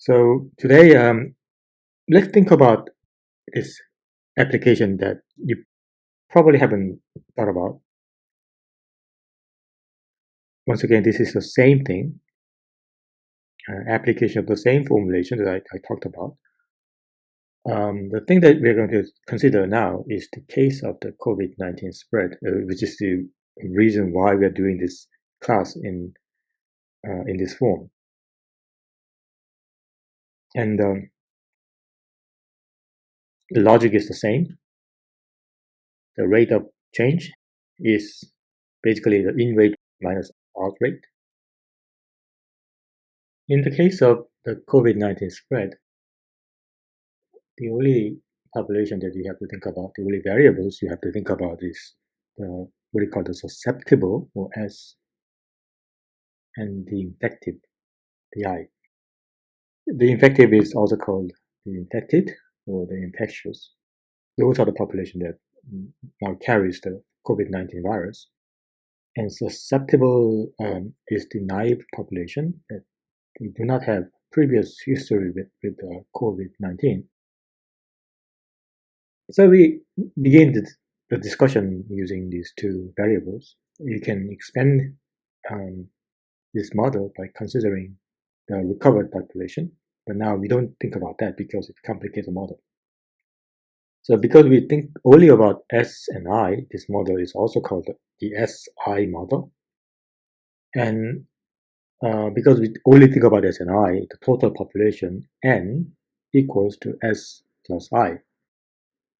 So today, let's think about this application that you probably haven't thought about. Once again, this is the same thing, application of the same formulation that I talked about. The thing that we're going to consider now is the case of the COVID-19 spread, which is the reason why we're doing this class in this form. And the logic is the same. The rate of change is basically the in rate minus out rate. In the case of the COVID-19 spread, the only population that you have to think about, the only variables you have to think about is what we call the susceptible, or S, and the infected, the I. The infective is also called the infected or the infectious. Those are the population that now carries the COVID-19 virus. And susceptible is the naive population that do not have previous history with COVID-19. So we begin the discussion using these two variables. You can expand this model by considering the recovered population, but now we don't think about that because it complicates the model. So because we think only about S and I, this model is also called the SI model. And because we only think about S and I, the total population N equals to S plus I.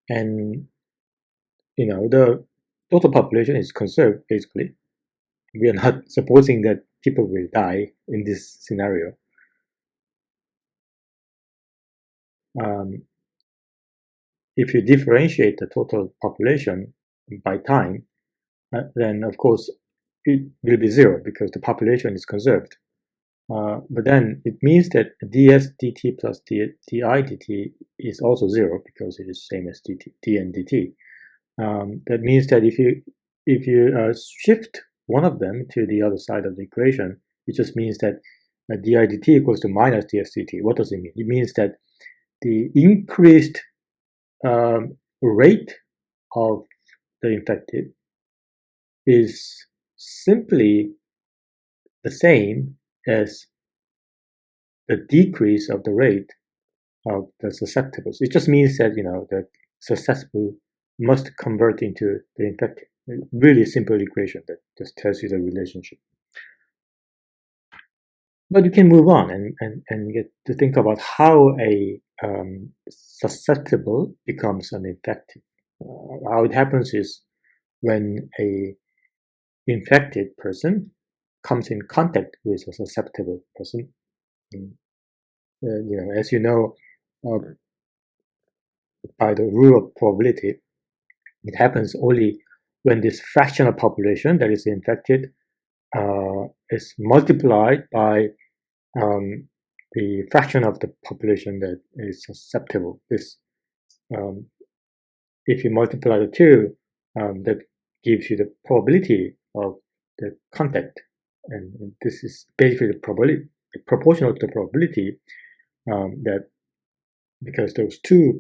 And the total population is conserved, basically. We are not supposing that people will die in this scenario. If you differentiate the total population by time, then of course it will be zero because the population is conserved. But then it means that ds dt plus di dt is also zero because it is same as dn dt. That means that if you shift one of them to the other side of the equation, it just means that di dt equals to minus ds dt. What does it mean? It means that the increased rate of the infected is simply the same as the decrease of the rate of the susceptibles. It just means that the susceptible must convert into the infected. Really simple equation that just tells you the relationship. But you can move on and get to think about how a susceptible becomes an infected. How it happens is when a infected person comes in contact with a susceptible person. As you know, by the rule of probability, it happens only when this fractional population that is infected is multiplied by the fraction of the population that is susceptible. This, if you multiply the two, that gives you the probability of the contact, and this is basically the probability proportional to the probability that because those two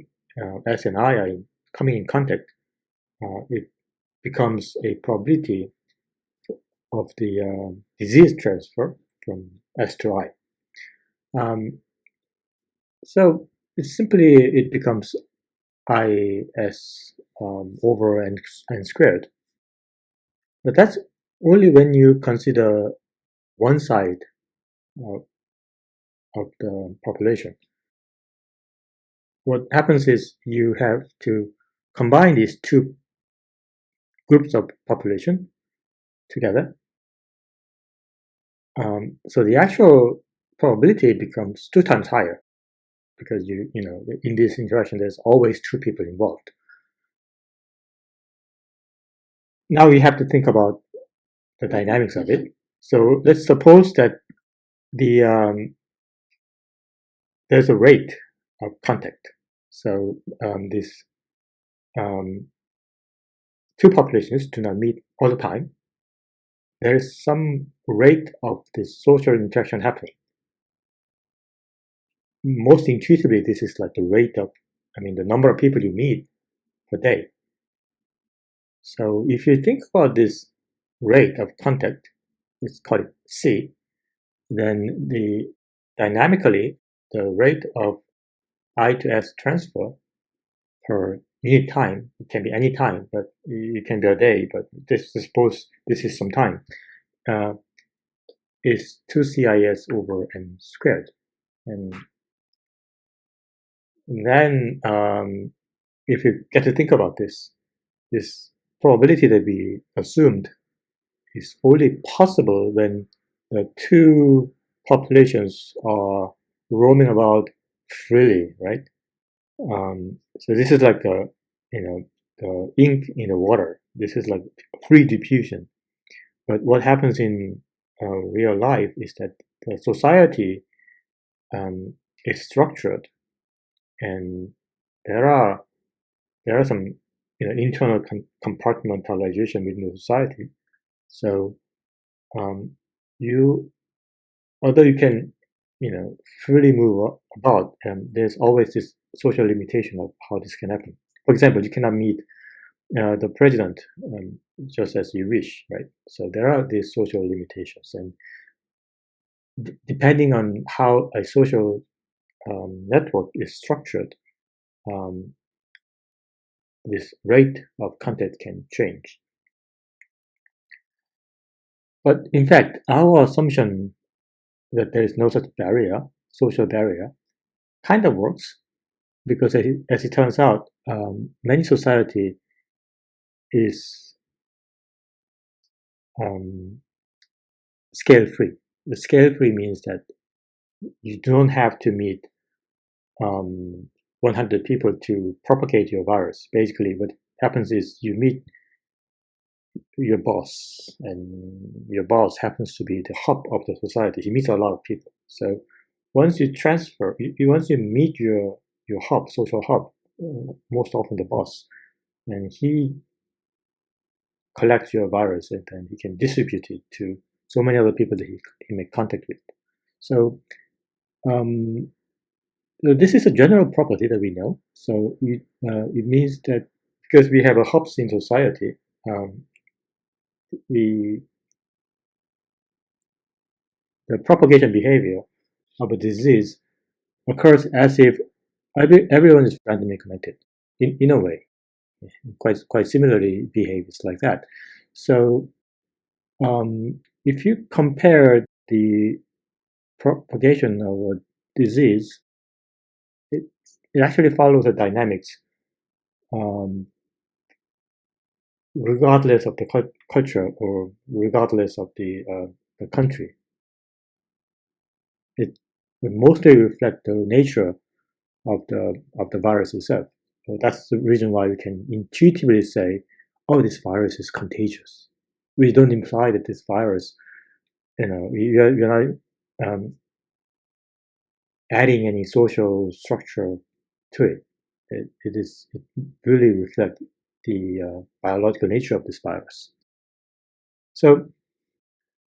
S and I are coming in contact, it becomes a probability of the disease transfer from S to I. So it becomes IS over n squared. But that's only when you consider one side of the population. What happens is you have to combine these two groups of population together. So the actual probability becomes 2 times higher because in this interaction there's always 2 people involved. Now you have to think about the dynamics of it. So let's suppose that there's a rate of contact. So these 2 populations do not meet all the time. There is some rate of this social interaction happening. most intuitively, this is like the rate of, the number of people you meet per day. So if you think about this rate of contact, let's call it C, then dynamically, the rate of I to S transfer per unit time, it can be any time, but it can be a day, but suppose this is some time, uh, is 2CIS over n squared. And then if you get to think about this probability that we assumed is only possible when the two populations are roaming about freely, right? So this is like the ink in the water. This is like free diffusion. But what happens in real life is that the society is structured, and there are some internal compartmentalization within the society. So you, although you can freely move about, there's always this social limitation of how this can happen. For example, you cannot meet the president just as you wish, right? So there are these social limitations, and depending on how a social network is structured, um, this rate of contact can change. But in fact, our assumption that there is no such barrier, social barrier, kind of works, because as it turns out, many society is scale-free. The scale-free means that you don't have to meet 100 people to propagate your virus. Basically, what happens is you meet your boss, and your boss happens to be the hub of the society. He meets a lot of people. So once you transfer, once you meet your hub, social hub, most often the boss, and he collects your virus, and then he can distribute it to so many other people that he make contact with. So this is a general property that we know. So it means that because we have a hubs in society, the propagation behavior of a disease occurs as if everyone is randomly connected in a way. Quite similarly behaves like that. So if you compare the propagation of a disease, it actually follows the dynamics regardless of the culture or regardless of the country. It would mostly reflect the nature of the virus itself. So that's the reason why we can intuitively say, "Oh, this virus is contagious." We don't imply that this virus, you're not adding any social structure to it. It really reflects the biological nature of this virus. So,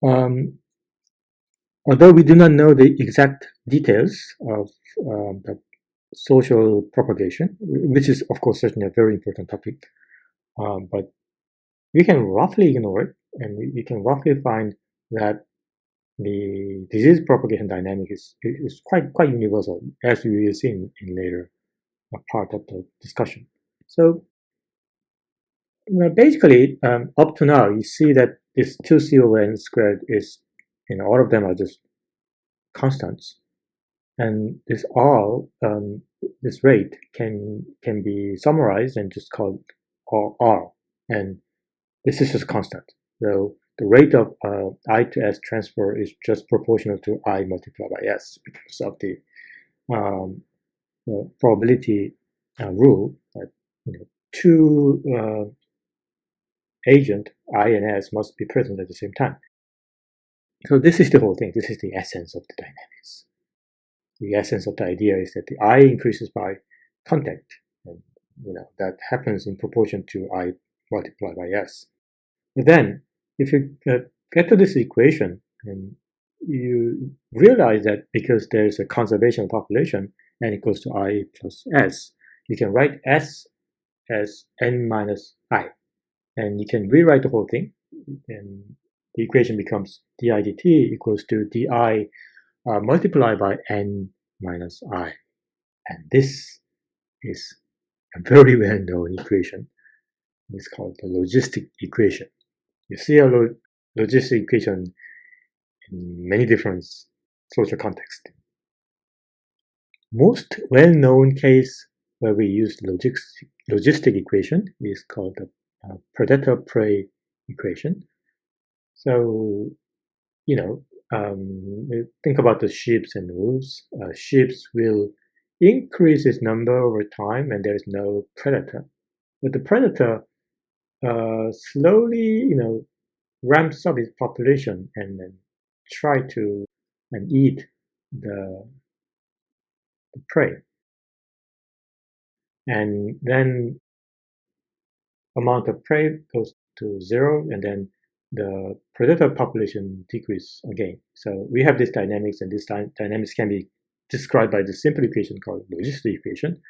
although we do not know the exact details of the social propagation, which is, of course, certainly a very important topic, but we can roughly ignore it, and we can roughly find that the disease propagation dynamic is quite universal, as we will see in later part of the discussion. So basically, up to now, you see that this 2C over n squared is, all of them are just constants, and this rate can be summarized and just called R, and this is just constant. So the rate of I to S transfer is just proportional to I multiplied by S because of the probability rule that two agent I and S must be present at the same time. So this is the whole thing. This is the essence of the dynamics. The essence of the idea is that the I increases by contact, and that happens in proportion to I multiplied by S. But then, if you get to this equation, and you realize that because there's a conservation population, n equals to I plus s, you can write s as n minus I. And you can rewrite the whole thing, and the equation becomes di dt equals to di multiplied by n minus I. And this is a very well-known equation. It's called the logistic equation. You see a logistic equation in many different social contexts. Most well-known case where we use logistic equation is called the predator-prey equation. So, think about the sheep and wolves. Sheep will increase its number over time, and there is no predator. But the predator slowly, ramps up its population and then try to and eat the prey. And then amount of prey goes to zero, and then the predator population decreases again. So we have this dynamics, and this dynamics can be described by the simple equation called logistic equation.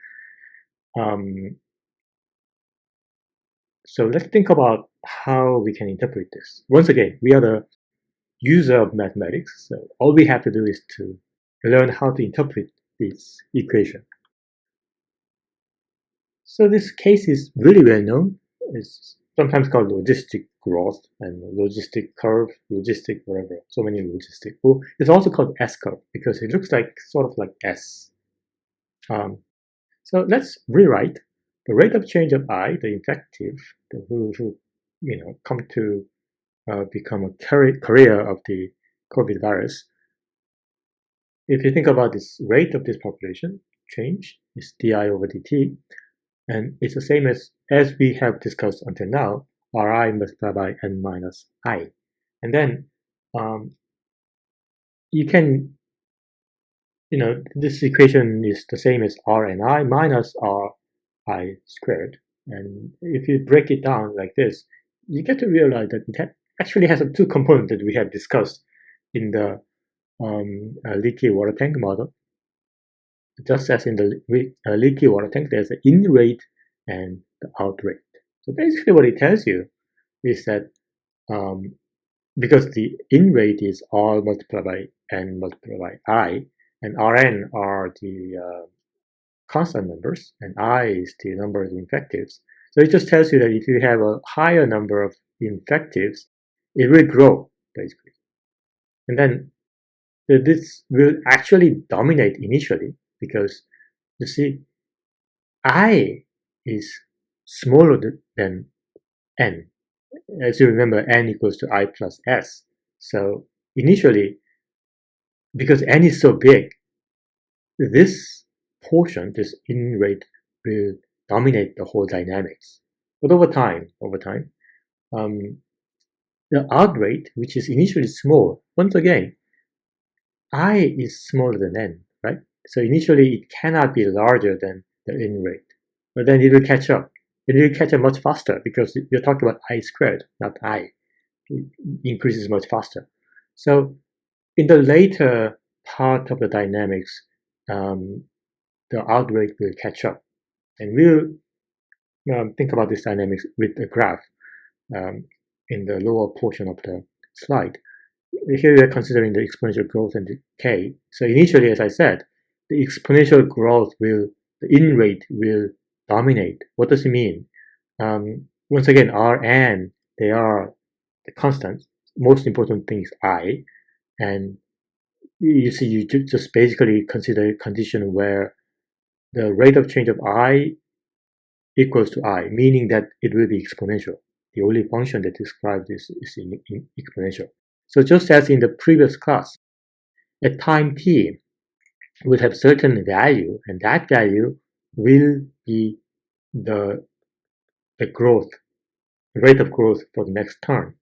So let's think about how we can interpret this. Once again, we are the user of mathematics, so all we have to do is to learn how to interpret this equation. So this case is really well known. It's sometimes called logistic growth and logistic curve, logistic whatever, so many logistic. Well, it's also called S curve because it looks like sort of like S. So let's rewrite the rate of change of I, the infective, who come to become a carrier of the COVID virus. If you think about this rate of this population change, is di over dt, and it's the same as we have discussed until now, Ri multiplied by n minus I. And then you can, this equation is the same as Rni minus Ri squared. And if you break it down like this, you get to realize that it actually has two components that we have discussed in the leaky water tank model. Just as in the leaky water tank, there's the in rate and the out rate. So basically what it tells you is that because the in rate is R multiplied by N multiplied by I, and Rn are the constant numbers, and I is the number of infectives. So it just tells you that if you have a higher number of infectives, it will grow, basically. And then this will actually dominate initially because, you see, I is smaller than n. As you remember, n equals to I plus s. So initially, because n is so big, this portion, this in rate, will dominate the whole dynamics. But over time, the out rate, which is initially small, once again, I is smaller than n, right? So initially it cannot be larger than the in rate, but then it will catch up. It will catch up much faster because you're talking about I squared, not I. It increases much faster. So in the later part of the dynamics, the out rate will catch up. And we'll think about this dynamics with a graph in the lower portion of the slide. Here we are considering the exponential growth and decay. So initially, as I said, the exponential growth the in rate will dominate. What does it mean? Once again, Rn, they are the constants. Most important thing is I. And you see, you just basically consider a condition where the rate of change of I equals to I, meaning that it will be exponential. The only function that describes this is exponential. So just as in the previous class, at time t, will have certain value, and that value will be the growth, the rate of growth for the next term.